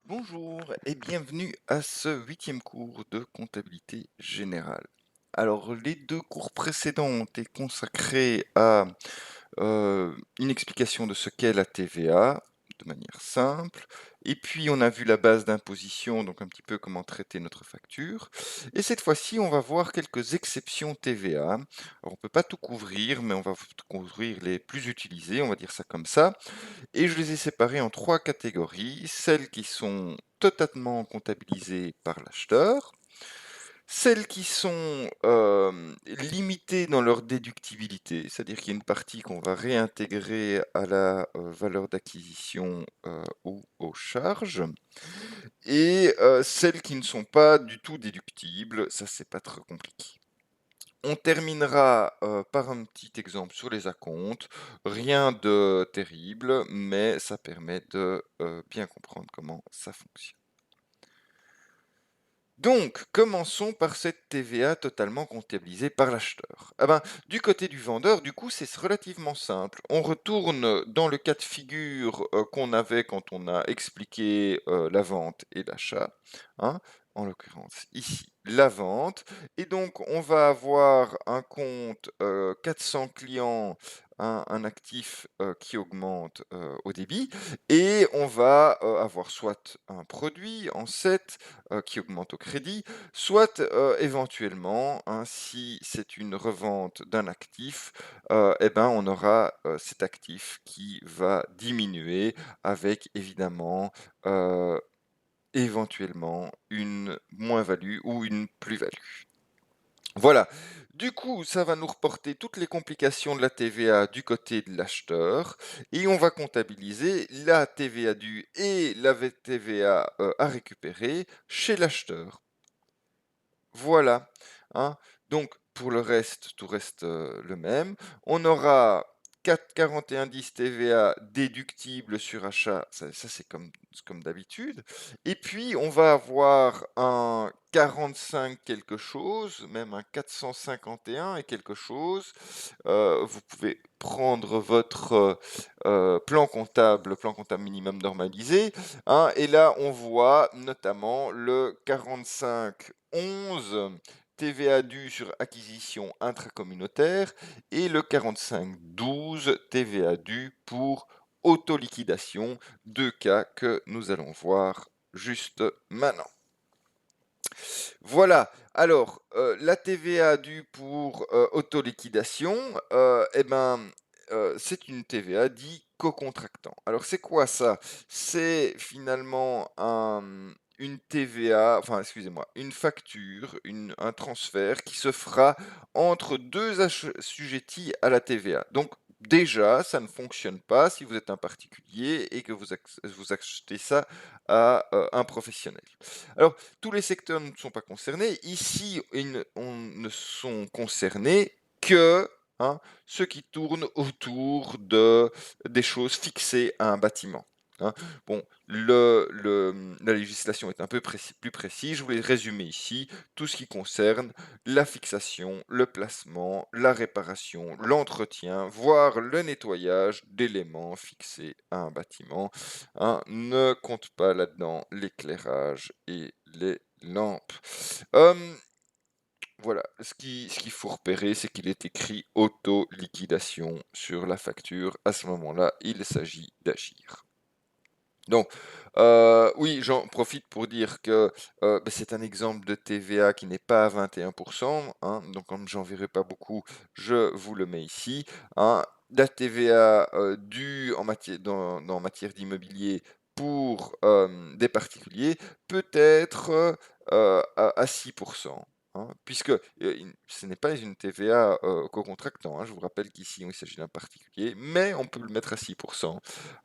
Bonjour et bienvenue à ce 8e cours de comptabilité générale. Alors, les 2 cours précédents ont été consacrés à une explication de ce qu'est la TVA de manière simple. Et puis, on a vu la base d'imposition, donc un petit peu comment traiter notre facture. Et cette fois-ci, on va voir quelques exceptions TVA. Alors, on ne peut pas tout couvrir, mais on va couvrir les plus utilisées, on va dire ça comme ça. Et je les ai séparés en 3 catégories, celles qui sont totalement comptabilisées par l'acheteur, celles qui sont limitées dans leur déductibilité, c'est-à-dire qu'il y a une partie qu'on va réintégrer à la valeur d'acquisition ou aux charges, et celles qui ne sont pas du tout déductibles, ça c'est pas très compliqué. On terminera par un petit exemple sur les acomptes. Rien de terrible, mais ça permet de bien comprendre comment ça fonctionne. Donc, commençons par cette TVA totalement comptabilisée par l'acheteur. Ah ben, du côté du vendeur, du coup, c'est relativement simple. On retourne dans le cas de figure qu'on avait quand on a expliqué la vente et l'achat, hein, en l'occurrence ici la vente. Et donc, on va avoir un compte 400 clients, un actif qui augmente au débit, et on va avoir soit un produit en 7 qui augmente au crédit, soit éventuellement, hein, si c'est une revente d'un actif, eh ben, on aura cet actif qui va diminuer avec évidemment éventuellement une moins-value ou une plus-value. Voilà, du coup, ça va nous reporter toutes les complications de la TVA du côté de l'acheteur et on va comptabiliser la TVA due et la TVA à récupérer chez l'acheteur. Voilà, hein. Donc pour le reste, tout reste le même. On aura 41,10 TVA déductible sur achat, ça c'est comme d'habitude. Et puis on va avoir un 45 quelque chose, même un 451 et quelque chose. Vous pouvez prendre votre plan comptable minimum normalisé, hein, et là, on voit notamment le 45,11 TVA due sur acquisition intracommunautaire et le 45,12 TVA due pour autoliquidation, deux cas que nous allons voir juste maintenant. Voilà, alors la TVA due pour autoliquidation, eh ben, c'est une TVA dit co-contractant. Alors c'est quoi ça? C'est finalement une TVA, enfin excusez-moi, une facture, un transfert qui se fera entre deux assujettis à la TVA. Donc déjà, ça ne fonctionne pas si vous êtes un particulier et que vous achetez ça à un professionnel. Alors, tous les secteurs ne sont pas concernés. Ici, on ne sont concernés que hein, ceux qui tournent autour des choses fixées à un bâtiment. Hein. Bon, la législation est un peu plus précise. Je voulais résumer ici tout ce qui concerne la fixation, le placement, la réparation, l'entretien, voire le nettoyage d'éléments fixés à un bâtiment. Hein, ne compte pas là-dedans l'éclairage et les lampes. Voilà, ce qu'il faut repérer, c'est qu'il est écrit auto-liquidation sur la facture. À ce moment-là, il s'agit d'agir. Donc, oui, j'en profite pour dire que c'est un exemple de TVA qui n'est pas à 21%, hein, donc comme j'en verrai pas beaucoup, je vous le mets ici. Hein. La TVA due dans matière d'immobilier pour des particuliers peut être à 6%. Hein, puisque ce n'est pas une TVA co-contractant. Hein, je vous rappelle qu'ici il s'agit d'un particulier, mais on peut le mettre à 6%.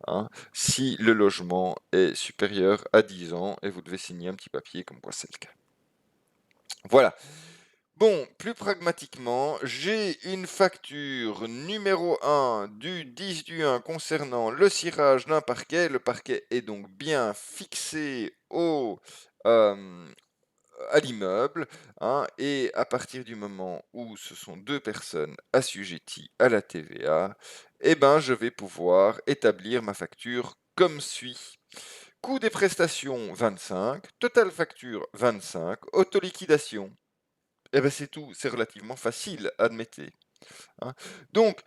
Hein, si le logement est supérieur à 10 ans et vous devez signer un petit papier comme quoi c'est le cas. Voilà. Bon, plus pragmatiquement, j'ai une facture numéro 1 du 10 du 1 concernant le cirage d'un parquet. Le parquet est donc bien fixé à l'immeuble, hein, et à partir du moment où ce sont deux personnes assujetties à la TVA, eh ben, je vais pouvoir établir ma facture comme suit. Coût des prestations 25, total facture 25, autoliquidation. Eh ben c'est tout, c'est relativement facile, admettez. Hein. Donc,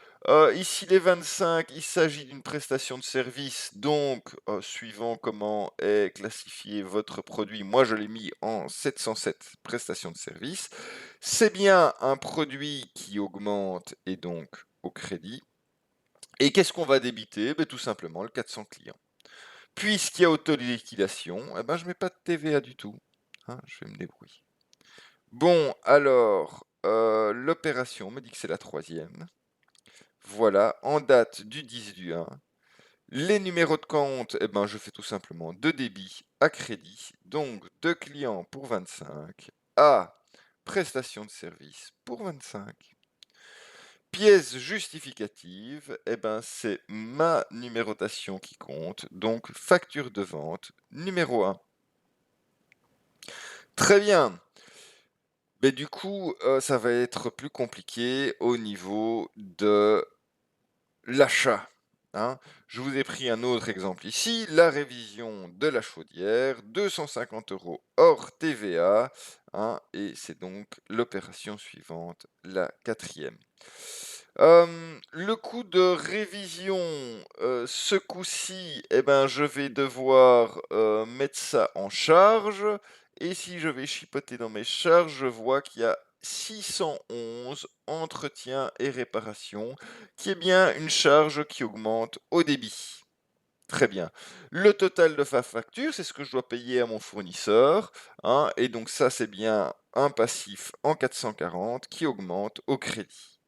ici les 25, il s'agit d'une prestation de service, donc suivant comment est classifié votre produit, moi je l'ai mis en 707 prestations de service. C'est bien un produit qui augmente et donc au crédit. Et qu'est-ce qu'on va débiter? Ben, tout simplement le 400 clients. Puisqu'il y a autoliquidation, eh ben, je mets pas de TVA du tout. Hein, je vais me débrouiller. Bon, alors, l'opération me dit que c'est la troisième. Voilà, en date du 10 du 1. Les numéros de compte, eh ben, je fais tout simplement de débit à crédit. Donc, de clients pour 25 à prestation de service pour 25. Pièce justificative, eh ben, c'est ma numérotation qui compte. Donc, facture de vente numéro 1. Très bien. Mais du coup, ça va être plus compliqué au niveau de l'achat. Hein. Je vous ai pris un autre exemple ici, la révision de la chaudière, 250 € hors TVA, hein, et c'est donc l'opération suivante, la quatrième. Le coût de révision, ce coup-ci, eh ben, je vais devoir mettre ça en charge. Et si je vais chipoter dans mes charges, je vois qu'il y a 611 entretien et réparation, qui est bien une charge qui augmente au débit. Très bien. Le total de ma facture, c'est ce que je dois payer à mon fournisseur. Hein, et donc ça, c'est bien un passif en 440 qui augmente au crédit.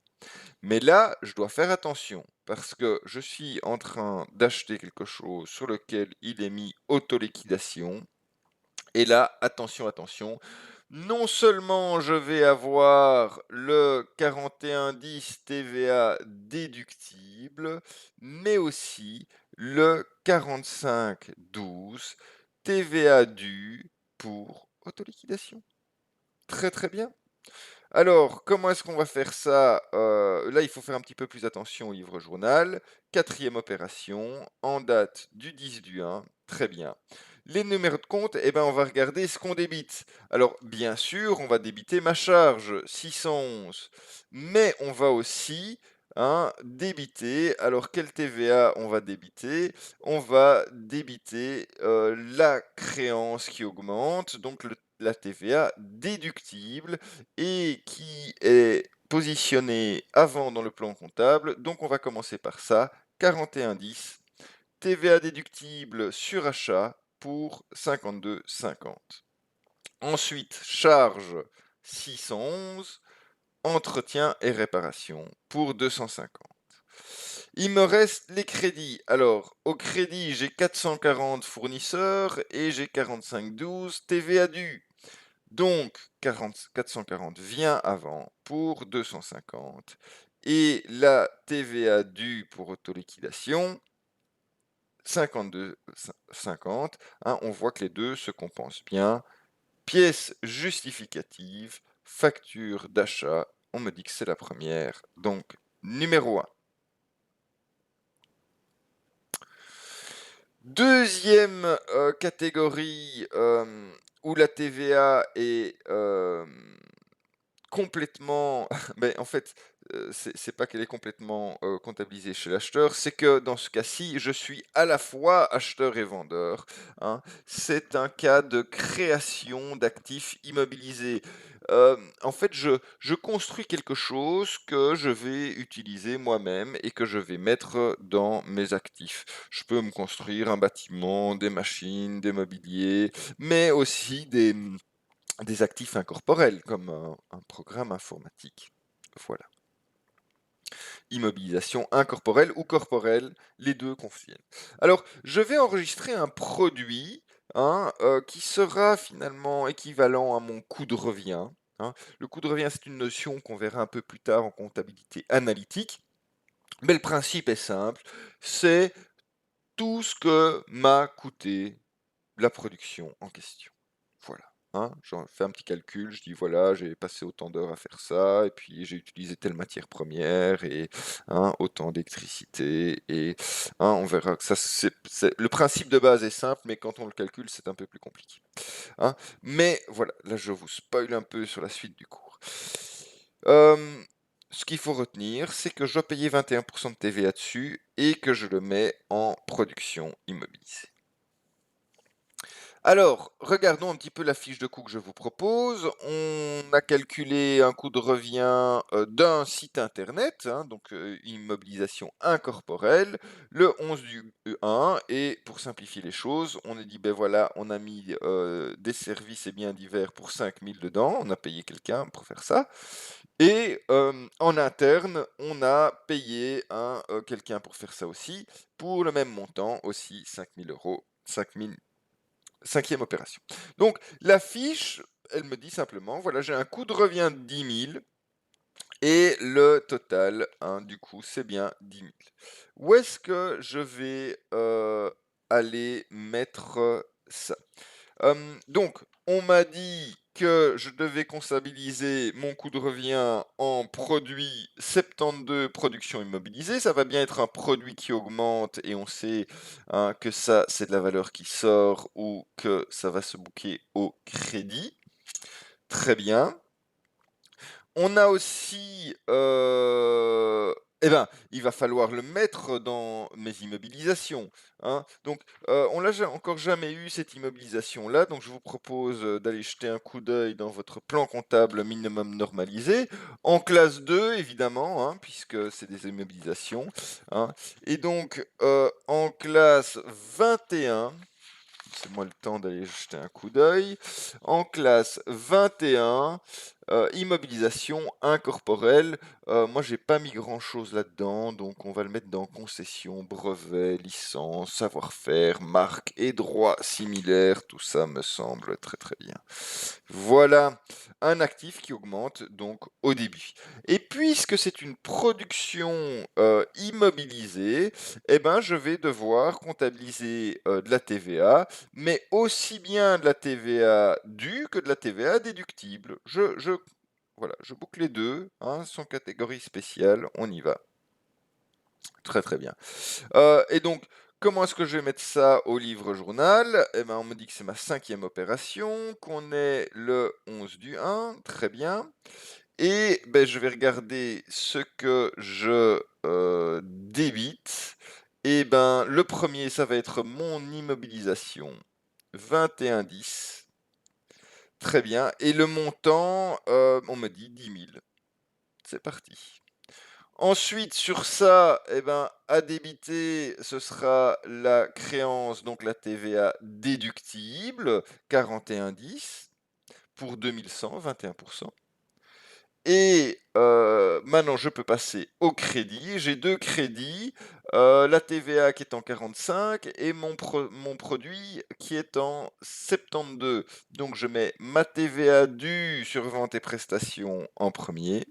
Mais là, je dois faire attention parce que je suis en train d'acheter quelque chose sur lequel il est mis auto-liquidation. Et là, attention, attention, non seulement je vais avoir le 4110 TVA déductible, mais aussi le 4512 TVA dû pour autoliquidation. Très très bien. Alors, comment est-ce qu'on va faire ça? Là, il faut faire un petit peu plus attention au livre journal. Quatrième opération, en date du 10 du 1. Très bien. Les numéros de compte, eh ben, on va regarder ce qu'on débite. Alors, bien sûr, on va débiter ma charge, 611. Mais on va aussi débiter. Alors, quelle TVA on va débiter? On va débiter la créance qui augmente, donc la TVA déductible et qui est positionné avant dans le plan comptable. Donc on va commencer par ça. 4110, TVA déductible sur achat pour 52,50. Ensuite, charge 611, entretien et réparation pour 250. Il me reste les crédits. Alors, au crédit, j'ai 440 fournisseurs et j'ai 45,12 TVA dû. Donc, 440 vient avant pour 250. Et la TVA due pour autoliquidation, 52,50. Hein, on voit que les deux se compensent bien. Pièce justificative, facture d'achat. On me dit que c'est la première. Donc, numéro 1. Deuxième catégorie où la TVA est complètement, ben, en fait, c'est pas qu'elle est complètement comptabilisée chez l'acheteur, c'est que dans ce cas-ci, je suis à la fois acheteur et vendeur. Hein. C'est un cas de création d'actifs immobilisés. En fait, je construis quelque chose que je vais utiliser moi-même et que je vais mettre dans mes actifs. Je peux me construire un bâtiment, des machines, des mobiliers, mais aussi des actifs incorporels, comme un programme informatique. Voilà. Immobilisation incorporelle ou corporelle, les deux conviennent. Alors, je vais enregistrer un produit qui sera finalement équivalent à mon coût de revient. Hein. Le coût de revient, c'est une notion qu'on verra un peu plus tard en comptabilité analytique. Mais le principe est simple, c'est tout ce que m'a coûté la production en question. Voilà. hein, j'en fais un petit calcul, je dis voilà, j'ai passé autant d'heures à faire ça, et puis j'ai utilisé telle matière première, et hein, autant d'électricité, et hein, on verra que ça, le principe de base est simple, mais quand on le calcule, c'est un peu plus compliqué. Hein. Mais voilà, là je vous spoil un peu sur la suite du cours. Ce qu'il faut retenir, c'est que je dois payer 21% de TVA dessus et que je le mets en production immobilisée. Alors, regardons un petit peu la fiche de coût que je vous propose. On a calculé un coût de revient d'un site internet, hein, donc immobilisation incorporelle, le 11 du 1, et pour simplifier les choses, on a dit, ben voilà, on a mis des services et biens divers pour 5000 dedans, on a payé quelqu'un pour faire ça, et en interne, on a payé quelqu'un pour faire ça aussi, pour le même montant, aussi 5000 euros, 5000. Cinquième opération. Donc, la fiche, elle me dit simplement, voilà, j'ai un coût de revient de 10 000 et le total, hein, du coup, c'est bien 10 000. Où est-ce que je vais aller mettre ça? Donc, on m'a dit que je devais comptabiliser mon coût de revient en produit 72 production immobilisée. Ça va bien être un produit qui augmente et on sait hein, que ça, c'est de la valeur qui sort ou que ça va se booker au crédit. Très bien. On a aussi, eh ben, il va falloir le mettre dans mes immobilisations, hein. Donc, on l'a encore jamais eu cette immobilisation-là, donc je vous propose d'aller jeter un coup d'œil dans votre plan comptable minimum normalisé, en classe 2 évidemment, hein, puisque c'est des immobilisations, hein. Et donc, en classe 21, c'est moi le temps d'aller jeter un coup d'œil. En classe 21, immobilisation incorporelle. Moi, j'ai pas mis grand-chose là-dedans, donc on va le mettre dans concession, brevet, licence, savoir-faire, marque et droits similaires. Tout ça me semble très très bien. Voilà un actif qui augmente donc au début. Et puisque c'est une production immobilisée, eh ben, je vais devoir comptabiliser de la TVA, mais aussi bien de la TVA due que de la TVA déductible. Voilà, je boucle les deux, hein, sans catégorie spéciale, on y va. Très très bien. Et donc, comment est-ce que je vais mettre ça au livre journal? Eh ben, on me dit que c'est ma cinquième opération, qu'on est le 11 du 1, très bien. Et ben, je vais regarder ce que je débite. Et ben, le premier, ça va être mon immobilisation 21,10. Très bien. Et le montant, on me dit 10 000. C'est parti. Ensuite, sur ça, eh ben, à débiter, ce sera la créance, donc la TVA déductible, 41,10 pour 2100, 21%. Et maintenant, je peux passer au crédit. J'ai deux crédits, la TVA qui est en 45 et mon produit qui est en 72. Donc, je mets ma TVA due sur vente et prestations en premier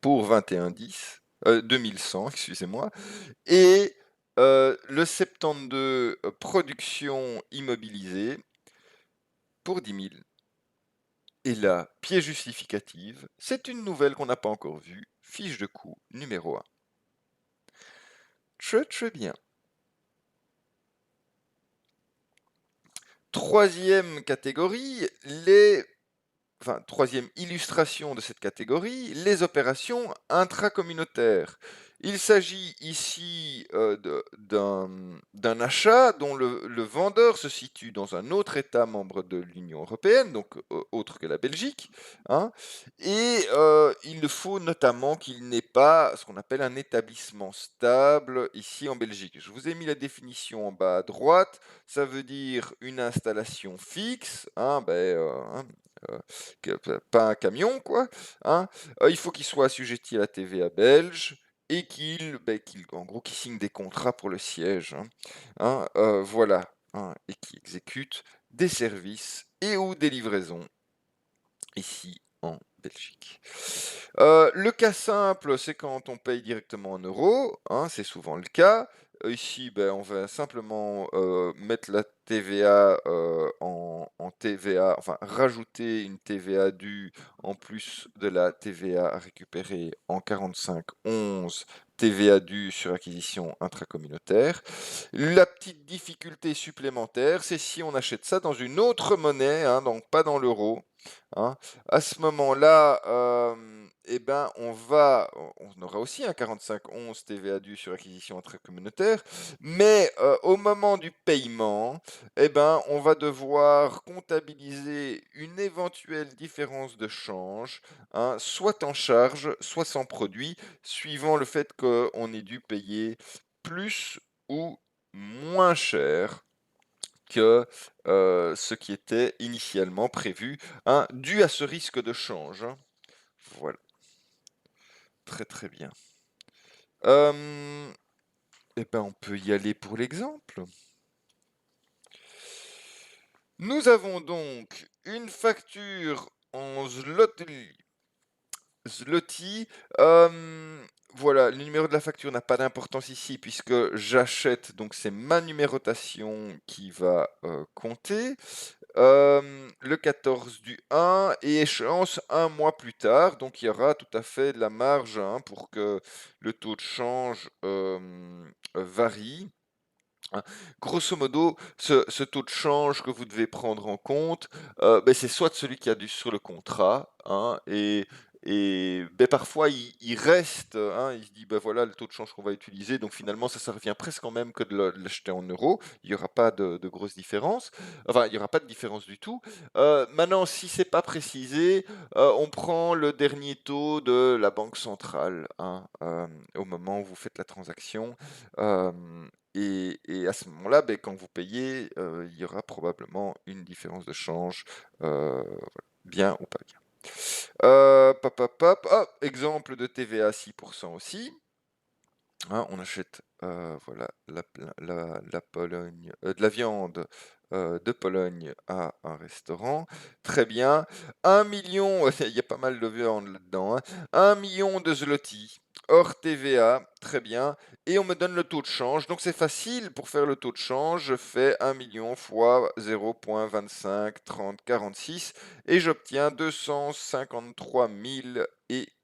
pour 21,10, 2100, excusez-moi. Et le 72 production immobilisée pour 10 000. Et là, pièce justificative, c'est une nouvelle qu'on n'a pas encore vue, fiche de coût numéro 1. Très très bien. Troisième catégorie, troisième illustration de cette catégorie, les opérations intracommunautaires. Il s'agit ici d'un achat dont le vendeur se situe dans un autre État membre de l'Union européenne, donc autre que la Belgique, hein, et il faut notamment qu'il n'ait pas ce qu'on appelle un établissement stable ici en Belgique. Je vous ai mis la définition en bas à droite, ça veut dire une installation fixe, hein, pas un camion, quoi, hein. Il faut qu'il soit assujetti à la TVA belge et en gros, qu'il signe des contrats pour le siège, voilà, hein, et qui exécute des services et ou des livraisons ici en Belgique. Le cas simple, c'est quand on paye directement en euros, hein, c'est souvent le cas. Ici, on va simplement mettre la TVA en TVA, enfin rajouter une TVA due en plus de la TVA à récupérer en 45-11, TVA due sur acquisition intracommunautaire. La petite difficulté supplémentaire, c'est si on achète ça dans une autre monnaie, hein, donc pas dans l'euro, hein. À ce moment-là, eh ben, on aura aussi un 45-11 TVA dû sur acquisition intracommunautaire, mais au moment du paiement, eh ben, on va devoir comptabiliser une éventuelle différence de change, hein, soit en charge, soit sans produit, suivant le fait qu'on ait dû payer plus ou moins cher que ce qui était initialement prévu, hein, dû à ce risque de change, hein. Voilà, très très bien. Eh ben, on peut y aller pour l'exemple. Nous avons donc une facture en zloty. Voilà, le numéro de la facture n'a pas d'importance ici puisque j'achète, donc c'est ma numérotation qui va compter. Le 14 du 1 et échéance un mois plus tard, donc il y aura tout à fait de la marge, hein, pour que le taux de change varie, hein. Grosso modo, ce taux de change que vous devez prendre en compte, ben, c'est soit celui qu'il y a sur le contrat, hein, et ben, parfois il reste, hein, il se dit ben voilà le taux de change qu'on va utiliser, donc finalement ça revient presque en même que de l'acheter en euros, il n'y aura pas de grosse différence, enfin il n'y aura pas de différence du tout. Maintenant, si c'est pas précisé, on prend le dernier taux de la banque centrale, hein, au moment où vous faites la transaction. Euh, et à ce moment-là, ben, quand vous payez, il y aura probablement une différence de change, voilà, bien ou pas bien. Pop, hop, hop, hop, exemple de TVA 6% aussi. Hein, on achète voilà, la Pologne, de la viande de Pologne à un restaurant. Très bien. 1 million, il y a pas mal de viande là-dedans, hein. 1 million de zloty, hors TVA. Très bien. Et on me donne le taux de change. Donc c'est facile pour faire le taux de change. Je fais 1 million fois 0,25 30 46 et j'obtiens 253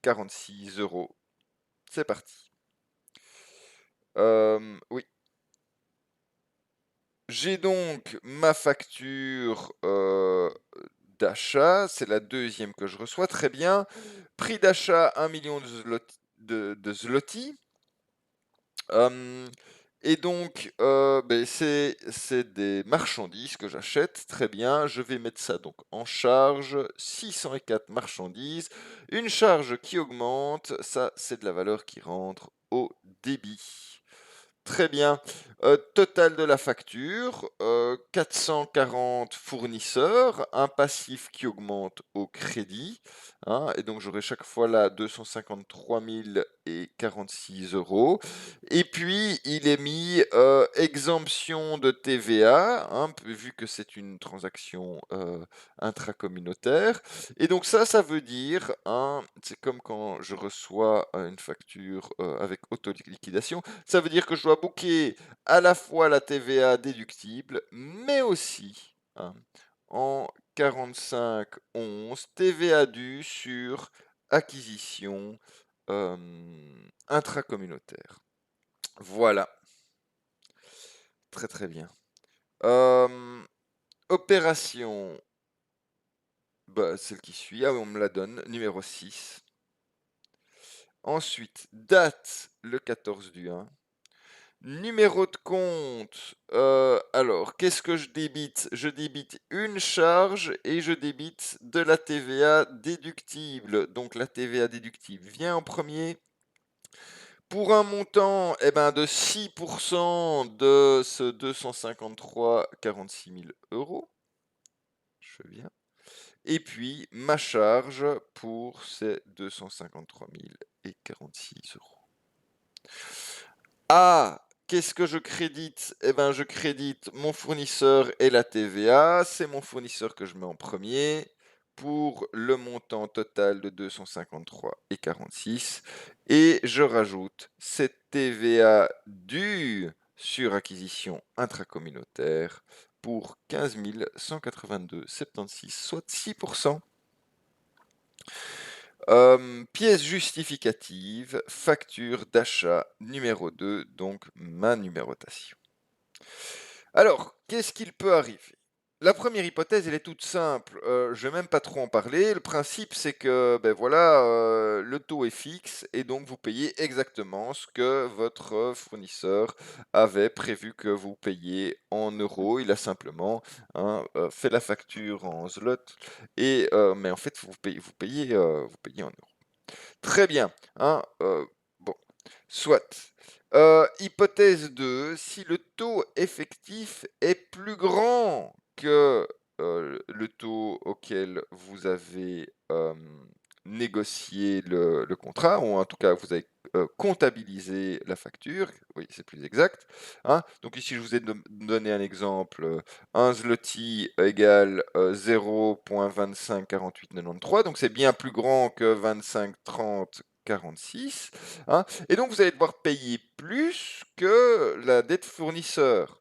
046 euros. C'est parti. Oui. J'ai donc ma facture d'achat, c'est la deuxième que je reçois, très bien. Prix d'achat 1 million de zloty. Et donc, ben, c'est des marchandises que j'achète, très bien. Je vais mettre ça donc en charge, 604 marchandises. Une charge qui augmente, ça c'est de la valeur qui rentre au débit. Très bien. Total de la facture, 440 fournisseurs, un passif qui augmente au crédit, hein, et donc j'aurai chaque fois là 253 046 euros. Et puis il est mis exemption de TVA, hein, vu que c'est une transaction intracommunautaire. Et donc ça veut dire, hein, c'est comme quand je reçois une facture avec auto-liquidation, ça veut dire que je dois booker à la fois la TVA déductible, mais aussi, hein, en 45-11, TVA due sur acquisition intracommunautaire. Voilà, très très bien. Opération, bah, celle qui suit, ah oui, on me la donne, numéro 6. Ensuite, date le 14 du 1. Numéro de compte, alors qu'est-ce que je débite? Je débite une charge et je débite de la TVA déductible. Donc la TVA déductible vient en premier. Pour un montant eh ben, de 6% de ce 253 46 000 euros. Je fais bien. Et puis ma charge pour ces 253 046 euros. Ah, qu'est-ce que je crédite? Eh ben, je crédite mon fournisseur et la TVA. C'est mon fournisseur que je mets en premier pour le montant total de 253,46. Et je rajoute cette TVA due sur acquisition intracommunautaire pour 15 182,76, soit 6%. Pièce justificative, facture d'achat numéro 2, donc ma numérotation. Alors, qu'est-ce qu'il peut arriver? La première hypothèse, elle est toute simple, je vais même pas trop en parler. Le principe, c'est que, beh, voilà, le taux est fixe et donc vous payez exactement ce que votre fournisseur avait prévu que vous payiez en euros. Il a simplement, hein, fait la facture en zloty et mais en fait, vous payez en euros. Très bien, hein, bon, soit. Hypothèse 2, si le taux effectif est plus grand que, le taux auquel vous avez, négocié le contrat, ou en tout cas vous avez, comptabilisé la facture, oui, c'est plus exact, hein. Donc ici, je vous ai donné un exemple, 1 zloty égale, 0,254893, donc c'est bien plus grand que 25,30,46, hein. Et donc vous allez devoir payer plus que la dette fournisseur.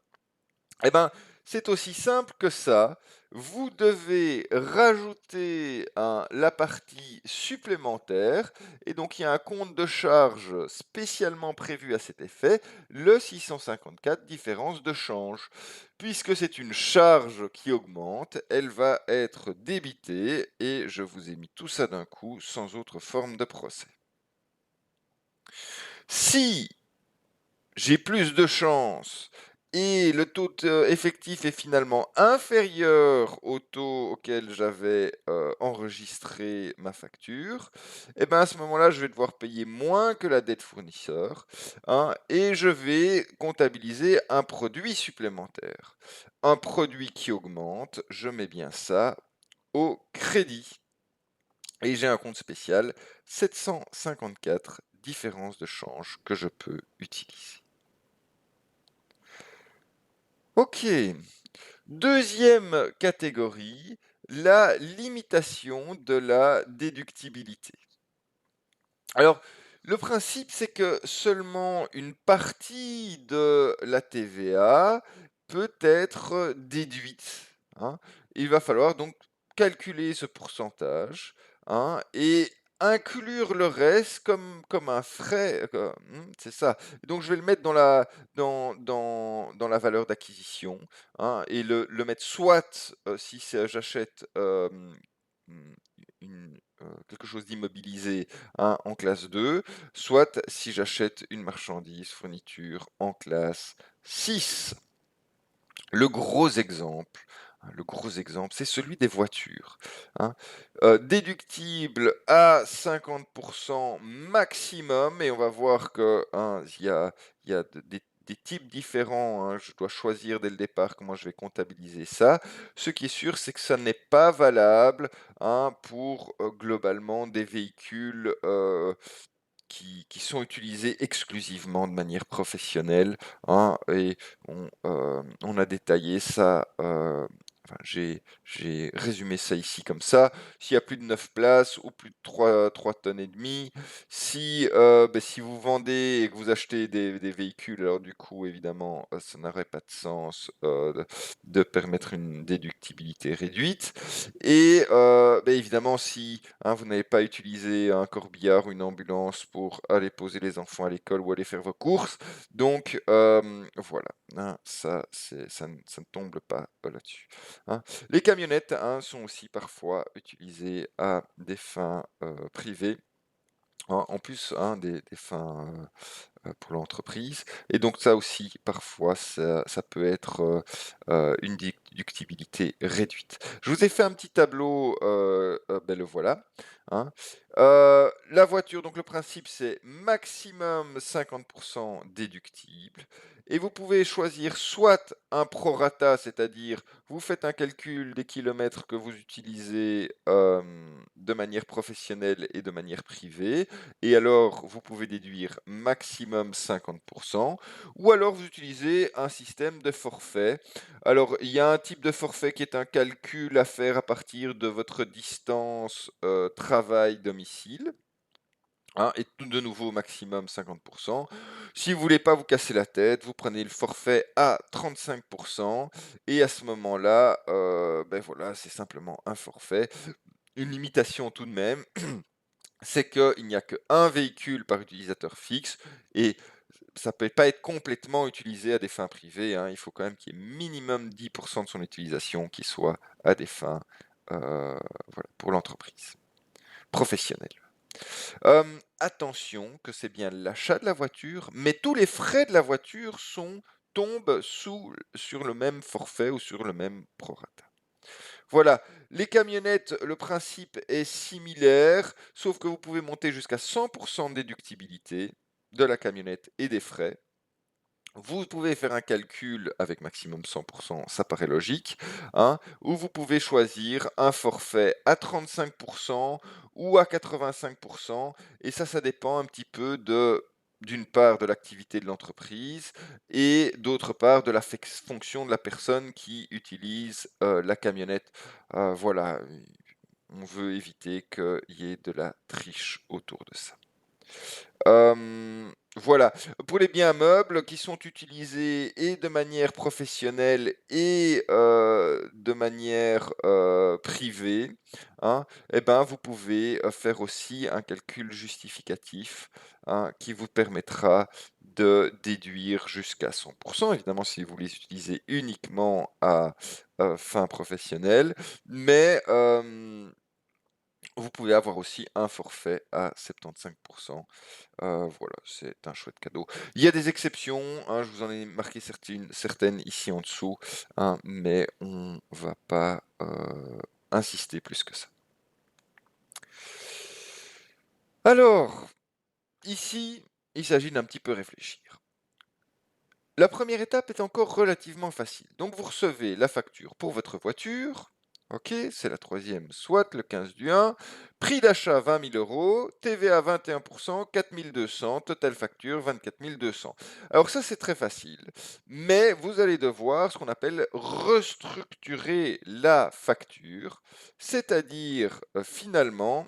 Eh ben, c'est aussi simple que ça. Vous devez rajouter la partie supplémentaire, et donc il y a un compte de charge spécialement prévu à cet effet, le 654 différence de change. Puisque c'est une charge qui augmente, elle va être débitée, et je vous ai mis tout ça d'un coup sans autre forme de procès. Si j'ai plus de chance et le taux effectif est finalement inférieur au taux auquel j'avais enregistré ma facture, et ben à ce moment-là, je vais devoir payer moins que la dette fournisseur, hein, et je vais comptabiliser un produit supplémentaire. Un produit qui augmente, je mets bien ça au crédit. Et j'ai un compte spécial 754 différences de change que je peux utiliser. Ok, deuxième catégorie, la limitation de la déductibilité. Alors, le principe, c'est que seulement une partie de la TVA peut être déduite, hein. Il va falloir donc calculer ce pourcentage, hein, et inclure le reste comme un frais, c'est ça. Donc je vais le mettre dans la valeur d'acquisition, hein, et le mettre soit, si j'achète quelque chose d'immobilisé, hein, en classe 2, soit si j'achète une marchandise, fourniture en classe 6. Le gros exemple, c'est celui des voitures, hein. Déductible à 50% maximum, et on va voir que, hein, il y a des types différents, hein. Je dois choisir dès le départ comment je vais comptabiliser ça. Ce qui est sûr, c'est que ça n'est pas valable, hein, pour globalement des véhicules qui sont utilisés exclusivement de manière professionnelle, hein, et on a détaillé ça, enfin, j'ai résumé ça ici comme ça. S'il y a plus de 9 places ou plus de 3 tonnes et demie, si vous vendez et que vous achetez des véhicules, alors du coup, évidemment, ça n'aurait pas de sens de permettre une déductibilité réduite. Et évidemment, si, hein, vous n'avez pas utilisé un corbillard ou une ambulance pour aller poser les enfants à l'école ou aller faire vos courses, donc voilà, hein, ça ne tombe pas là-dessus, hein. Les camionnettes, hein, sont aussi parfois utilisées à des fins privées, hein, en plus, hein, des fins pour l'entreprise. Et donc ça aussi, parfois, ça peut être une déductibilité réduite. Je vous ai fait un petit tableau, ben le voilà, hein. La voiture, donc le principe, c'est maximum 50% déductible. Et vous pouvez choisir soit un prorata, c'est-à-dire vous faites un calcul des kilomètres que vous utilisez de manière professionnelle et de manière privée, et alors vous pouvez déduire maximum 50%, ou alors vous utilisez un système de forfait. Alors il y a un type de forfait qui est un calcul à faire à partir de votre distance travail-domicile. hein, et tout de nouveau maximum 50%. Si vous voulez pas vous casser la tête, vous prenez le forfait à 35% et à ce moment-là, beh, voilà, c'est simplement un forfait. Une limitation tout de même, c'est qu'il n'y a qu'1 véhicule par utilisateur fixe et ça peut pas être complètement utilisé à des fins privées, hein. Il faut quand même qu'il y ait minimum 10% de son utilisation qui soit à des fins, voilà, pour l'entreprise professionnelle. Attention que c'est bien l'achat de la voiture, mais tous les frais de la voiture tombent sur le même forfait ou sur le même prorata. Voilà, les camionnettes, le principe est similaire, sauf que vous pouvez monter jusqu'à 100% de déductibilité de la camionnette et des frais. Vous pouvez faire un calcul avec maximum 100%, ça paraît logique, hein, ou vous pouvez choisir un forfait à 35% ou à 85%, et ça dépend un petit peu d'une part de l'activité de l'entreprise et d'autre part de la fonction de la personne qui utilise la camionnette. Voilà, on veut éviter qu'il y ait de la triche autour de ça. Voilà, pour les biens meubles qui sont utilisés et de manière professionnelle et de manière, privée, hein, et ben, vous pouvez, faire aussi un calcul justificatif, hein, qui vous permettra de déduire jusqu'à 100%, évidemment si vous les utilisez uniquement à, fins professionnelles, mais vous pouvez avoir aussi un forfait à 75%. Voilà, c'est un chouette cadeau. Il y a des exceptions, hein, je vous en ai marqué certaines ici en dessous, hein, mais on va pas insister plus que ça. Alors, ici, il s'agit d'un petit peu réfléchir. La première étape est encore relativement facile. Donc vous recevez la facture pour votre voiture. Ok, c'est la troisième, soit le 15 du 1. Prix d'achat 20 000 euros, TVA 21%, 4 200, totale facture 24 200. Alors ça c'est très facile, mais vous allez devoir ce qu'on appelle restructurer la facture, c'est-à-dire finalement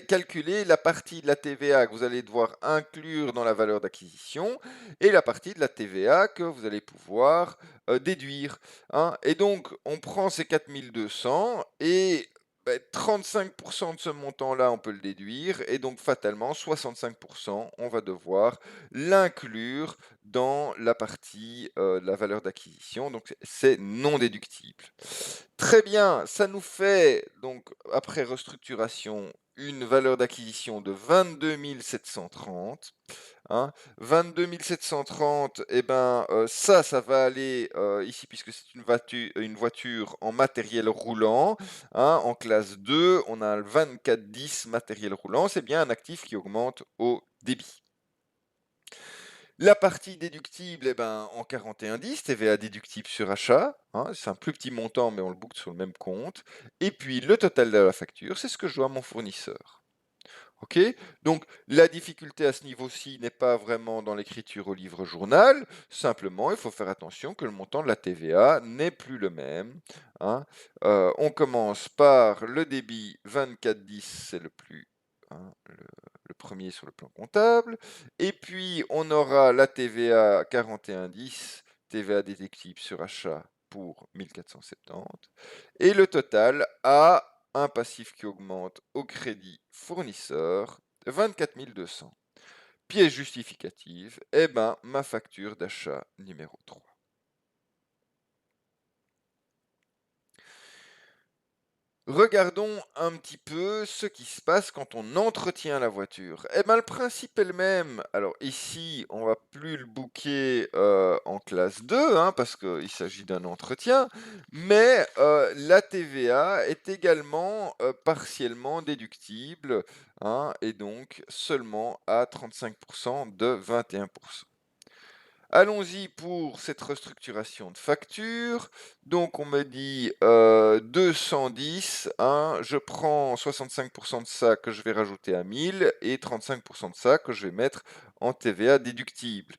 calculer la partie de la TVA que vous allez devoir inclure dans la valeur d'acquisition et la partie de la TVA que vous allez pouvoir déduire, hein. Et donc, on prend ces 4200 et 35% de ce montant-là, on peut le déduire, et donc fatalement, 65%, on va devoir l'inclure dans la partie de la valeur d'acquisition, donc c'est non déductible. Très bien, ça nous fait, donc, après restructuration, une valeur d'acquisition de 22 730. Hein. 22 730, et ben, ça va aller ici, puisque c'est une voiture en matériel roulant, hein, en classe 2, on a le 2410 matériel roulant, c'est bien un actif qui augmente au débit. La partie déductible, eh ben, en 4110, TVA déductible sur achat, hein, c'est un plus petit montant, mais on le boucle sur le même compte. Et puis le total de la facture, c'est ce que je dois à mon fournisseur. Ok. Donc la difficulté à ce niveau-ci n'est pas vraiment dans l'écriture au livre journal, simplement il faut faire attention que le montant de la TVA n'est plus le même, hein. On commence par le débit 2410, c'est le plus, hein, le premier sur le plan comptable, et puis on aura la TVA 4110, TVA déductible sur achat pour 1470, et le total à un passif qui augmente au crédit fournisseur, 24 200. Pièce justificative, eh ben, ma facture d'achat numéro 3. Regardons un petit peu ce qui se passe quand on entretient la voiture. Eh ben, le principe est le même. Alors ici, on va plus le booker en classe 2, hein, parce qu'il s'agit d'un entretien, mais la TVA est également partiellement déductible, hein, et donc seulement à 35% de 21%. Allons-y pour cette restructuration de facture. Donc on me dit 210, hein, je prends 65% de ça que je vais rajouter à 1000 et 35% de ça que je vais mettre en TVA déductible.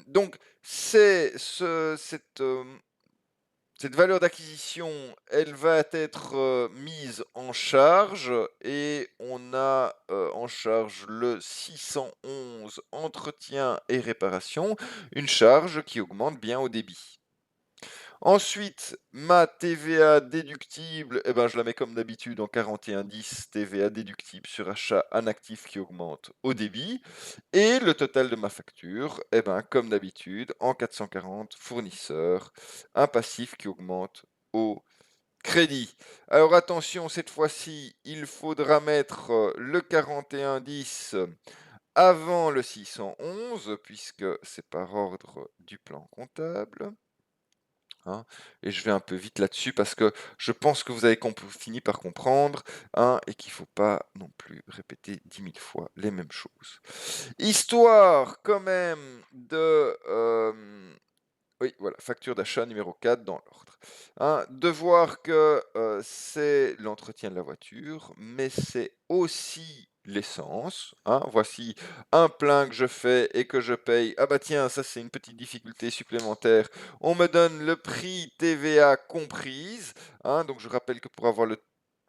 Donc c'est cette Cette valeur d'acquisition, elle va être, mise en charge et on a, en charge le 611 entretien et réparation, une charge qui augmente bien au débit. Ensuite, ma TVA déductible, eh ben, je la mets comme d'habitude en 41,10 TVA déductible sur achat, un actif qui augmente au débit. Et le total de ma facture, eh ben, comme d'habitude, en 440 fournisseur, un passif qui augmente au crédit. Alors attention, cette fois-ci, il faudra mettre le 41,10 avant le 611, puisque c'est par ordre du plan comptable. Hein, et je vais un peu vite là-dessus parce que je pense que vous avez fini par comprendre, hein, et qu'il ne faut pas non plus répéter 10 000 fois les mêmes choses. Histoire quand même de... oui, voilà, facture d'achat numéro 4 dans l'ordre. Hein, de voir que c'est l'entretien de la voiture, mais c'est aussi l'essence. Hein. Voici un plein que je fais et que je paye. Ah bah tiens, ça c'est une petite difficulté supplémentaire. On me donne le prix TVA comprise. Hein, donc je rappelle que pour avoir le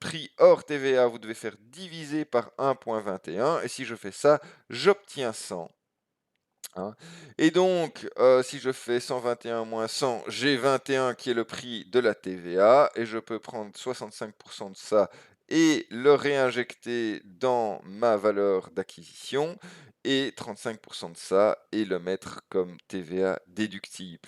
prix hors TVA, vous devez faire diviser par 1,21. Et si je fais ça, j'obtiens 100. Hein. Et donc, si je fais 121 moins 100, j'ai 21 qui est le prix de la TVA et je peux prendre 65% de ça et le réinjecter dans ma valeur d'acquisition et 35% de ça et le mettre comme TVA déductible.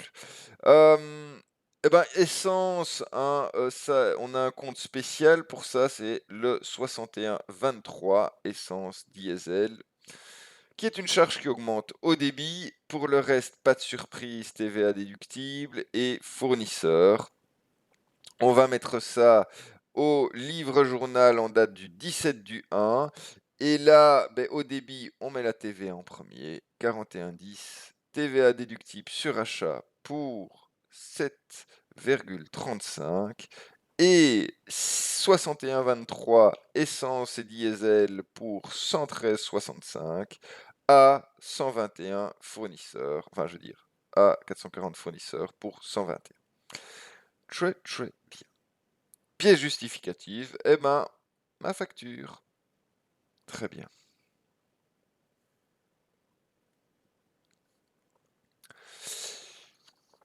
Eh ben, essence, hein, ça, on a un compte spécial pour ça, c'est le 6123 essence diesel qui est une charge qui augmente au débit. Pour le reste, pas de surprise, TVA déductible et fournisseur. On va mettre ça au livre journal en date du 17 du 1. Et là, ben, au débit, on met la TVA en premier, 41,10. TVA déductible sur achat pour 7,35. Et 61,23 essence et diesel pour 113,65 à 121 fournisseurs, enfin je veux dire à 440 fournisseurs pour 121. Très très bien. Pièce justificative, eh ben, ma facture. Très bien.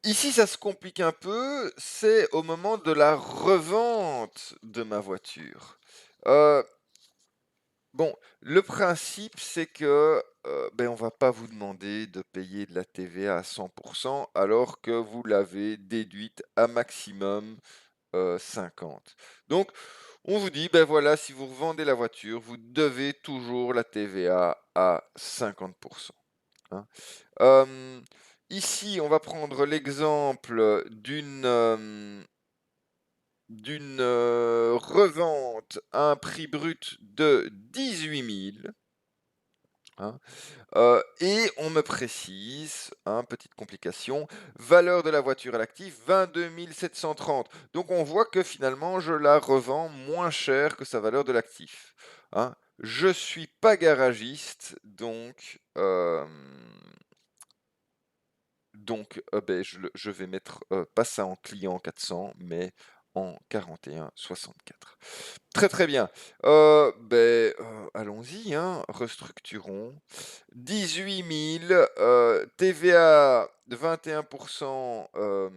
Ici, ça se complique un peu, c'est au moment de la revente de ma voiture. Bon, le principe, c'est que ben, on va pas vous demander de payer de la TVA à 100% alors que vous l'avez déduite à maximum 50. Donc, on vous dit, ben voilà, si vous revendez la voiture, vous devez toujours la TVA à 50%. Hein. Ici, on va prendre l'exemple d'une revente à un prix brut de 18 000. Hein. Et on me précise, hein, petite complication, valeur de la voiture à l'actif 22 730. Donc on voit que finalement je la revends moins cher que sa valeur de l'actif. Hein. Je suis pas garagiste, donc ben, je vais mettre pas ça en client 400, mais en 41,64. Très très bien. Ben, allons-y, hein, restructurons. 18 000, TVA de 21%,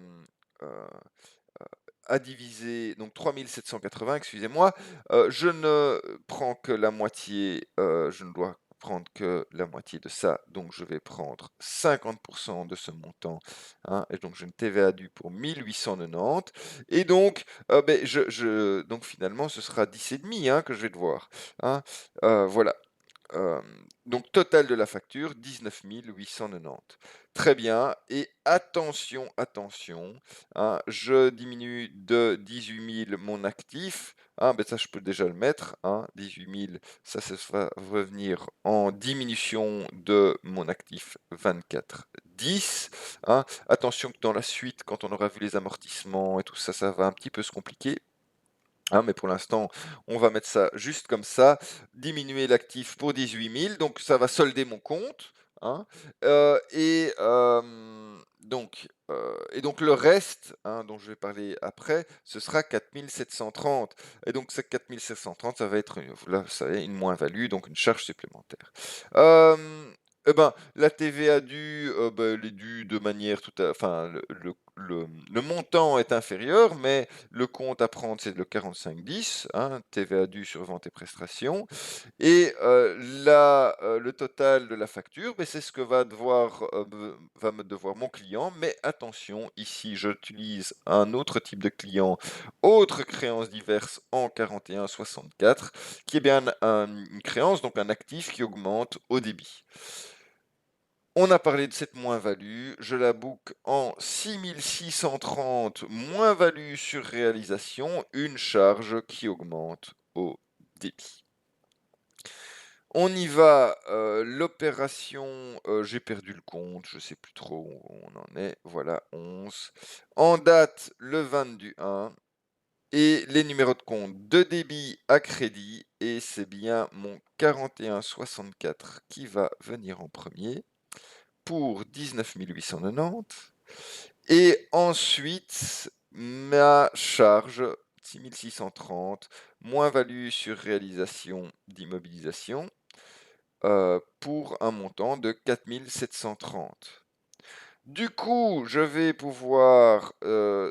à diviser, donc 3780, excusez-moi. Je ne prends que la moitié, je ne dois prendre que la moitié de ça, donc je vais prendre 50% de ce montant, hein, et donc j'ai une TVA due pour 1890, et donc, ben, donc finalement ce sera 10,5 hein, que je vais devoir. Hein, voilà. Donc total de la facture, 19 890. Très bien. Et attention, attention, hein, je diminue de 18 000 mon actif. Hein, ben ça, je peux déjà le mettre. Hein, 18 000, ça va revenir en diminution de mon actif 24,10. Hein. Attention que dans la suite, quand on aura vu les amortissements et tout ça, ça va un petit peu se compliquer. Hein, mais pour l'instant, on va mettre ça juste comme ça, diminuer l'actif pour 18 000, donc ça va solder mon compte. hein. Donc le reste, hein, dont je vais parler après, ce sera 4 730. Et donc ces 4 730, ça va être, là, vous savez, une moins-value, donc une charge supplémentaire. Hem, et ben, la TVA due, elle est due de manière tout à enfin, le montant est inférieur, mais le compte à prendre, c'est le 4510, hein, TVA due sur vente et prestations. Et le total de la facture, beh, c'est ce que va me devoir mon client. Mais attention, ici, j'utilise un autre type de client, autre créance diverse en 41,64, qui est bien une créance, donc un actif qui augmente au débit. On a parlé de cette moins-value, je la book en 6 630 moins-value sur réalisation, une charge qui augmente au débit. On y va, l'opération, j'ai perdu le compte, je sais plus trop où on en est, voilà 11. En date, le 20 du 1 et les numéros de compte de débit à crédit et c'est bien mon 41,64 qui va venir en premier pour 19 890 et ensuite ma charge 6 630 moins-value sur réalisation d'immobilisation pour un montant de 4 730. Du coup, je vais pouvoir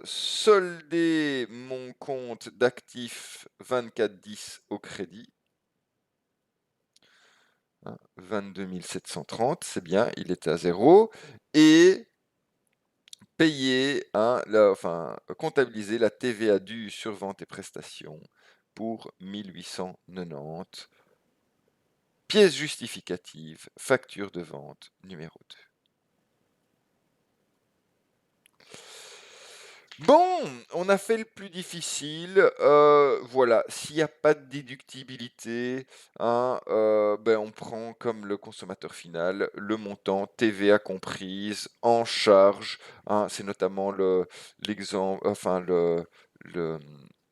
solder mon compte d'actifs 2410 au crédit. Hein, 22 730, c'est bien, il était à zéro. Et payer, hein, enfin, comptabiliser la TVA due sur vente et prestations pour 1890. Pièce justificative, facture de vente numéro 2. Bon, on a fait le plus difficile. Voilà, s'il n'y a pas de déductibilité, hein, on prend comme le consommateur final le montant TVA comprise en charge, hein. C'est notamment l'exemple, enfin le,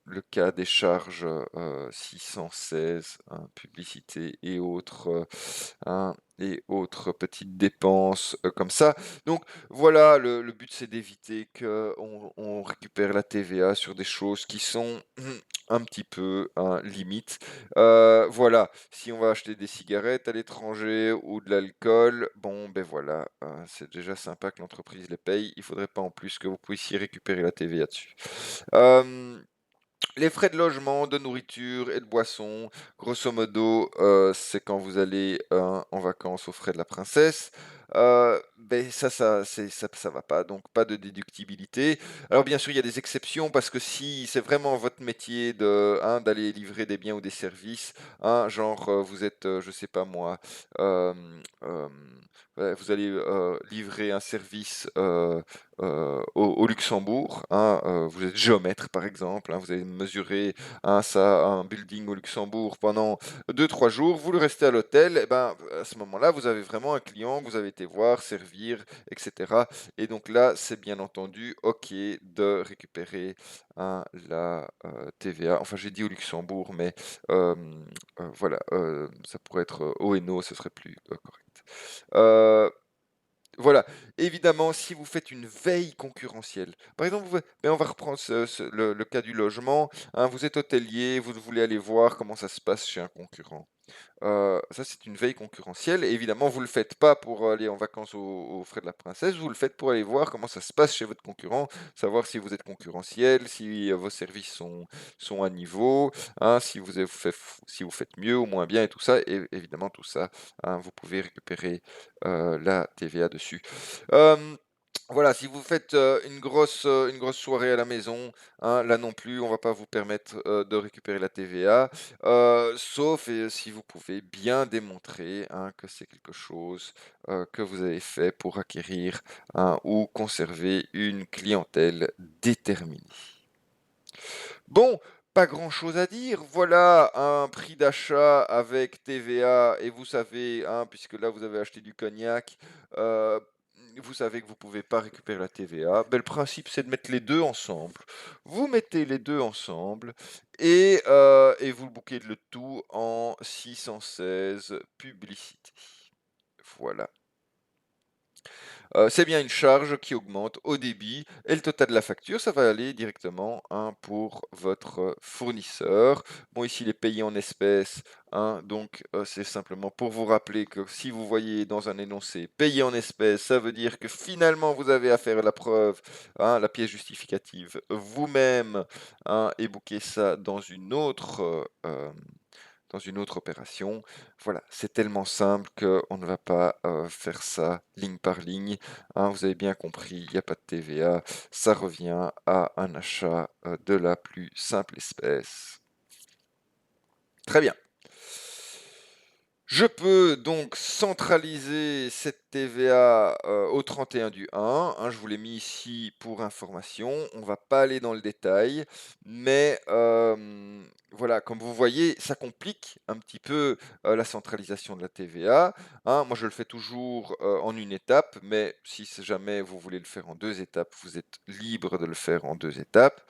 le cas des charges 616, hein, publicité hein, et autres petites dépenses comme ça. Donc voilà, le but c'est d'éviter qu'on récupère la TVA sur des choses qui sont un petit peu limite. Voilà, si on va acheter des cigarettes à l'étranger ou de l'alcool, bon ben voilà, c'est déjà sympa que l'entreprise les paye. Il faudrait pas en plus que vous puissiez récupérer la TVA dessus. Euh, les frais de logement, de nourriture et de boisson, grosso modo, c'est quand vous allez, en vacances aux frais de la princesse. Ça va pas, donc pas de déductibilité. Alors bien sûr, il y a des exceptions parce que si c'est vraiment votre métier d'aller livrer des biens ou des services, hein, genre, vous êtes, je sais pas moi, ouais, vous allez, livrer un service, au Luxembourg, hein, vous êtes géomètre par exemple, hein, vous allez mesurer un building au Luxembourg pendant 2 3 jours, vous le restez à l'hôtel, et ben, à ce moment-là, vous avez vraiment un client que vous avez été voir, servir, etc. Et donc là, c'est bien entendu OK de récupérer la TVA. Enfin, j'ai dit au Luxembourg, mais voilà, ça pourrait être ONO, ce serait plus correct. Euh, voilà, évidemment, si vous faites une veille concurrentielle, par exemple, on va reprendre le cas du logement, hein, vous êtes hôtelier, vous voulez aller voir comment ça se passe chez un concurrent. Ça, c'est une veille concurrentielle. Et évidemment, vous ne le faites pas pour aller en vacances aux frais de la princesse, vous le faites pour aller voir comment ça se passe chez votre concurrent, savoir si vous êtes concurrentiel, si vos services sont à niveau, hein, si vous faites mieux ou moins bien et tout ça. Et évidemment, tout ça, hein, vous pouvez récupérer la TVA dessus. Voilà, si vous faites une grosse soirée à la maison, hein, là non plus, on va pas vous permettre de récupérer la TVA, sauf si vous pouvez bien démontrer, hein, que c'est quelque chose que vous avez fait pour acquérir, hein, ou conserver une clientèle déterminée. Bon, pas grand-chose à dire. Voilà un prix d'achat avec TVA et vous savez, hein, puisque là vous avez acheté du cognac, euh, vous savez que vous pouvez pas récupérer la TVA. Ben, le principe c'est de mettre les deux ensemble. Vous mettez les deux ensemble et vous bouquez le tout en 616 publicité. Voilà. c'est bien une charge qui augmente au débit et le total de la facture, ça va aller directement, hein, pour votre fournisseur. Bon, ici, il est payé en espèces, hein, donc c'est simplement pour vous rappeler que si vous voyez dans un énoncé «payé en espèces», ça veut dire que finalement vous avez à faire la preuve, hein, la pièce justificative vous-même, hein, et booker ça dans une autre opération. Voilà, c'est tellement simple qu'on ne va pas faire ça ligne par ligne, hein. Vous avez bien compris, il n'y a pas de TVA, ça revient à un achat de la plus simple espèce. Très bien. Je peux donc centraliser cette TVA au 31 du 1, hein, je vous l'ai mis ici pour information. On ne va pas aller dans le détail, mais voilà, comme vous voyez, ça complique un petit peu la centralisation de la TVA, hein. Moi, je le fais toujours en une étape, mais si jamais vous voulez le faire en deux étapes, vous êtes libre de le faire en deux étapes.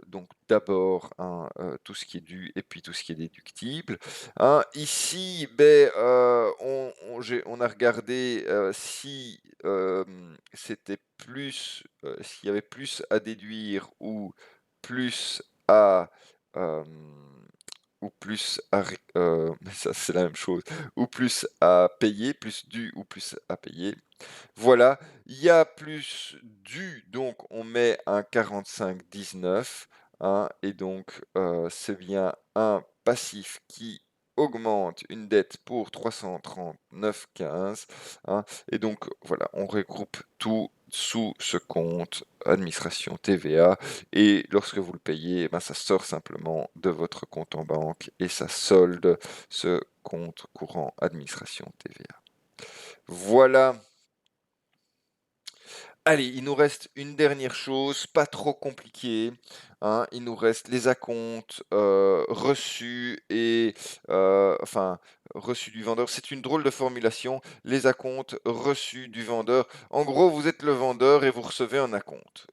Donc d'abord, hein, tout ce qui est dû et puis tout ce qui est déductible, hein. Ici, ben, on a regardé si c'était plus, s'il y avait plus à déduire plus à, euh, ou plus à, mais ça c'est la même chose, ou plus à payer, plus dû ou plus à payer. Voilà, il y a plus dû, donc on met un 45,19, hein, et donc c'est bien un passif qui augmente une dette pour 339,15, hein, et donc voilà, on regroupe tout sous ce compte administration TVA, et lorsque vous le payez, eh ben, ça sort simplement de votre compte en banque et ça solde ce compte courant administration TVA. Voilà. Allez, il nous reste une dernière chose, pas trop compliquée, hein. Il nous reste les acomptes reçus et enfin reçus du vendeur. C'est une drôle de formulation, les acomptes reçus du vendeur. En gros, vous êtes le vendeur et vous recevez un acompte.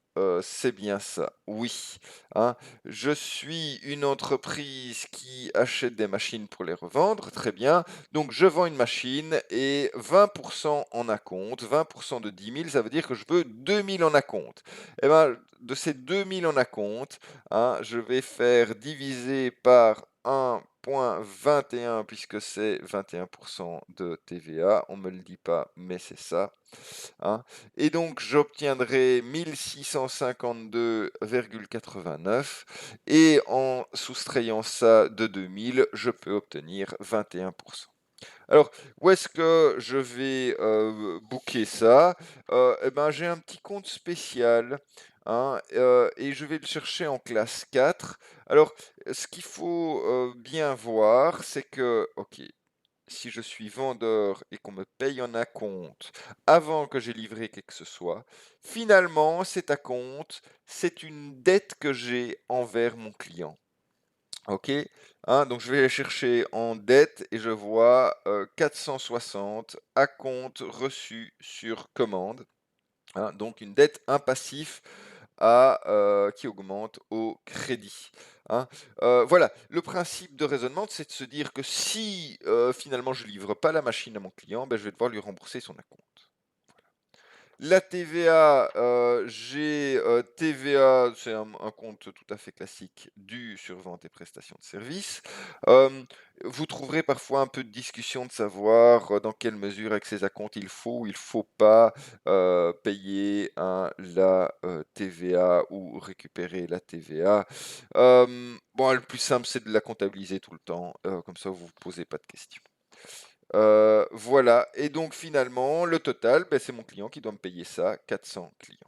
C'est bien ça, oui, hein. Je suis une entreprise qui achète des machines pour les revendre, très bien. Donc je vends une machine et 20% en acompte, 20% de 10 000, ça veut dire que je veux 2 000 en acompte. Et ben, de ces 2 000 en acompte, hein, je vais faire diviser par 1,21 puisque c'est 21% de TVA. On ne me le dit pas, mais c'est ça, hein. Et donc j'obtiendrai 1652,89 et en soustrayant ça de 2000, je peux obtenir 21%. Alors, où est-ce que je vais booker ça? Eh ben, j'ai un petit compte spécial, hein, et je vais le chercher en classe 4. Alors, ce qu'il faut bien voir, c'est que, ok, si je suis vendeur et qu'on me paye en acompte avant que j'ai livré quelque que ce soit, finalement, cet acompte, c'est une dette que j'ai envers mon client. Ok, hein, donc je vais aller chercher en dette et je vois 460 acompte reçu sur commande, hein, donc une dette, un passif qui augmente au crédit, hein. Voilà, le principe de raisonnement, c'est de se dire que si finalement je livre pas la machine à mon client, ben, je vais devoir lui rembourser son acompte. La TVA, j'ai TVA, c'est un compte tout à fait classique dû sur vente et prestations de services. Hem, Vous trouverez parfois un peu de discussion de savoir dans quelle mesure avec ces acomptes il faut ou il faut pas payer, hein, la TVA ou récupérer la TVA. Bon, le plus simple, c'est de la comptabiliser tout le temps, comme ça vous vous posez pas de questions. Voilà, et donc finalement, le total, ben, c'est mon client qui doit me payer ça, 400 clients.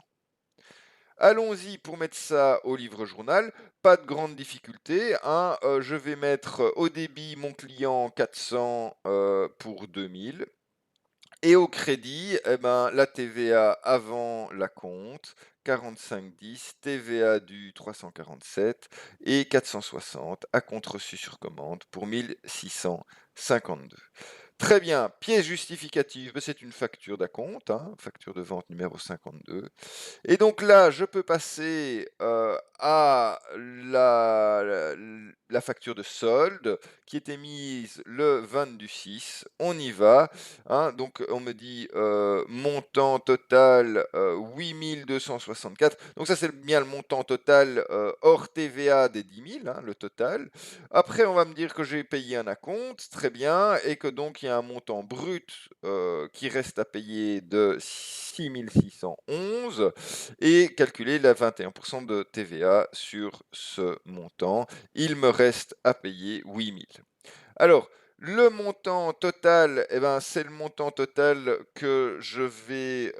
Allons-y pour mettre ça au livre journal, pas de grande difficulté, hein, je vais mettre au débit mon client 400 pour 2000, et au crédit, eh ben, la TVA avant la compte, 45,10, TVA du 347 et 460 à compte reçu sur commande pour 1652. Très bien, pièce justificative, ben, c'est une facture d'acompte, hein, facture de vente numéro 52. Et donc là, je peux passer à la facture de solde qui est émise le 20 du 6. On y va. Hein, donc on me dit montant total 8264. Donc ça c'est bien le montant total hors TVA des 10 000, hein, le total. Après on va me dire que j'ai payé un acompte, très bien, et que donc il y a un montant brut qui reste à payer de 6611 et calculer la 21% de TVA sur ce montant. Il me reste à payer 8000. Alors, le montant total, eh ben, c'est le montant total que je vais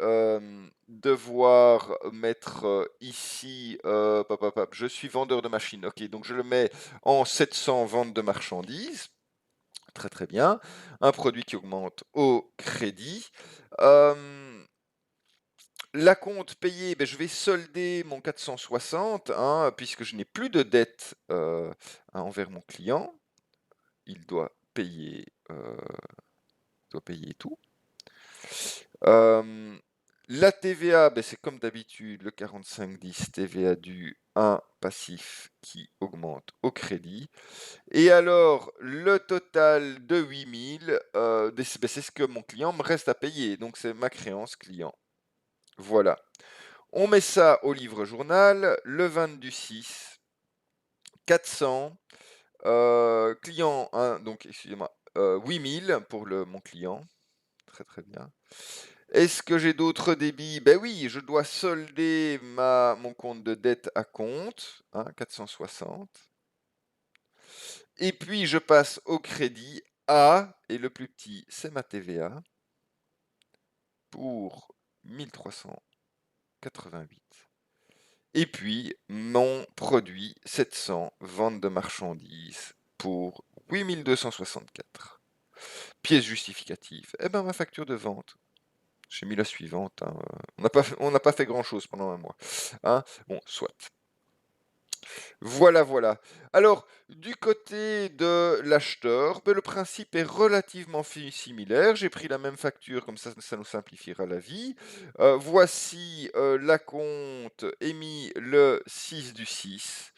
devoir mettre ici. Je suis vendeur de machines. Ok, donc je le mets en 700 ventes de marchandises. Très très bien. Un produit qui augmente au crédit. L'acompte payé, ben, je vais solder mon 460, hein, puisque je n'ai plus de dette envers mon client. Il doit payer tout. La TVA, ben, c'est comme d'habitude le 4510 TVA dû, un passif qui augmente au crédit. Et alors, le total de 8000, ben, c'est ce que mon client me reste à payer. Donc, c'est ma créance client. Voilà. On met ça au livre journal, le 20 du 6, 400, client, hein, donc excusez-moi, 8000 pour mon client, très très bien. Est-ce que j'ai d'autres débits? Ben oui, je dois solder mon compte de dette à compte, hein, 460. Et puis je passe au crédit A, et le plus petit c'est ma TVA, pour 1388. Et puis, mon produit 700, vente de marchandises pour 8264. Pièce justificative, eh ben ma facture de vente. J'ai mis la suivante, hein. On n'a pas fait grand-chose pendant un mois. Hein, bon, soit. Voilà, voilà. Alors, du côté de l'acheteur, ben, le principe est relativement similaire. J'ai pris la même facture, comme ça nous simplifiera la vie. Voici l'acompte émis le 6 du 6.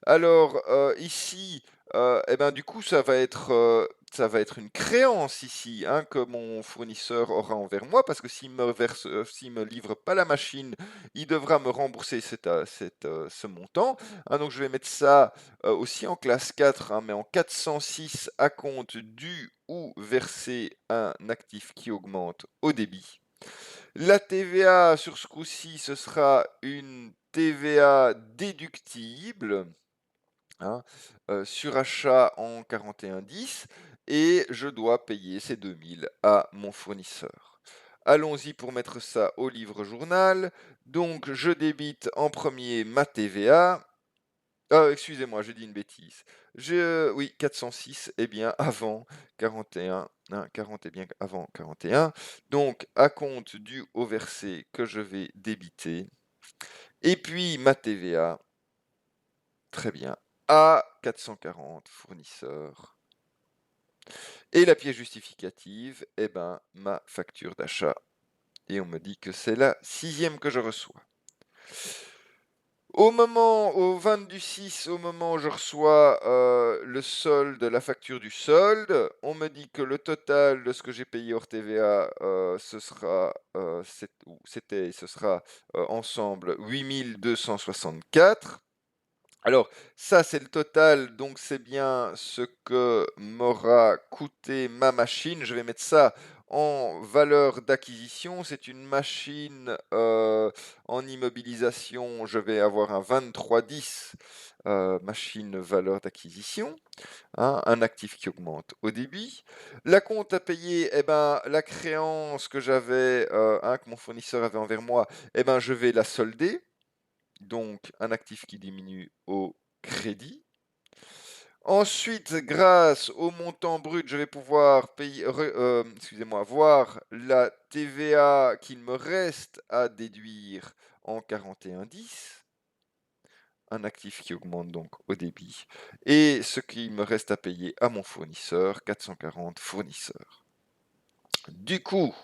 Alors, ici, eh ben, du coup, ça va être une créance ici, hein, que mon fournisseur aura envers moi, parce que s'il me livre pas la machine, il devra me rembourser ce montant. Hein, donc je vais mettre ça aussi en classe 4, hein, mais en 406 à compte dû ou versé un actif qui augmente au débit. La TVA sur ce coup-ci, ce sera une TVA déductible, hein, sur achat en 4110, et je dois payer ces 2000 à mon fournisseur. Allons-y pour mettre ça au livre journal. Donc je débite en premier ma TVA. Excusez-moi, j'ai dit une bêtise. Oui, 406 est bien avant 41. Hein, 40 est bien avant 41. Donc, à compte dû au versé que je vais débiter. Et puis, ma TVA. Très bien. À 440, fournisseur. Et la pièce justificative, eh ben, ma facture d'achat. Et on me dit que c'est la 6e que je reçois. Au 20 du 6, au moment où je reçois le solde, la facture du solde, on me dit que le total de ce que j'ai payé hors TVA, ce sera ensemble 8264. Alors, ça, c'est le total, donc c'est bien ce que m'aura coûté ma machine. Je vais mettre ça en valeur d'acquisition. C'est une machine en immobilisation. Je vais avoir un 2310 machine valeur d'acquisition, hein, un actif qui augmente au débit. La compte à payer, eh ben, la créance que j'avais, hein, que mon fournisseur avait envers moi, eh ben, je vais la solder. Donc, un actif qui diminue au crédit. Ensuite, grâce au montant brut, je vais pouvoir voir la TVA qu'il me reste à déduire en 4110. Un actif qui augmente donc au débit. Et ce qu'il me reste à payer à mon fournisseur, 440 fournisseurs. Du coup,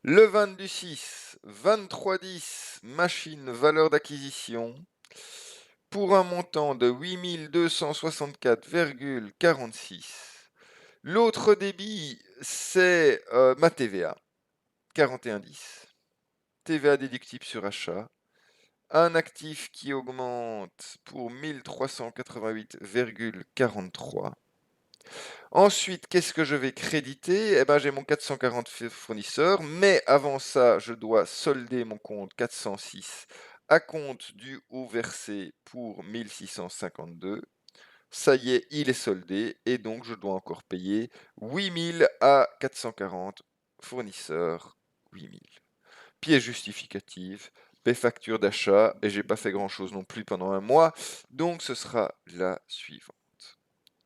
le 20 du 6, 2310, machine, valeur d'acquisition, pour un montant de 8 264,46. L'autre débit, c'est ma TVA, 41,10. TVA déductible sur achat. Un actif qui augmente pour 1388,43. Ensuite, qu'est-ce que je vais créditer? Eh ben, j'ai mon 440 fournisseurs, mais avant ça, je dois solder mon compte 406 à compte du haut versé pour 1652. Ça y est, il est soldé et donc je dois encore payer 8000 à 440 fournisseurs. 8000. Pièce justificative, paie facture d'achat et j'ai pas fait grand chose non plus pendant un mois, donc ce sera la suivante.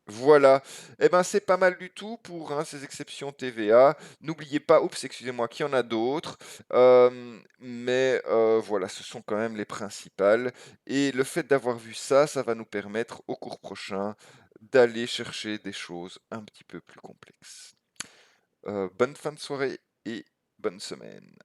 Voilà, eh ben c'est pas mal du tout pour hein, ces exceptions TVA. N'oubliez pas, oups, excusez-moi, qu'il y en a d'autres, mais voilà, ce sont quand même les principales. Et le fait d'avoir vu ça, ça va nous permettre au cours prochain d'aller chercher des choses un petit peu plus complexes. Bonne fin de soirée et bonne semaine.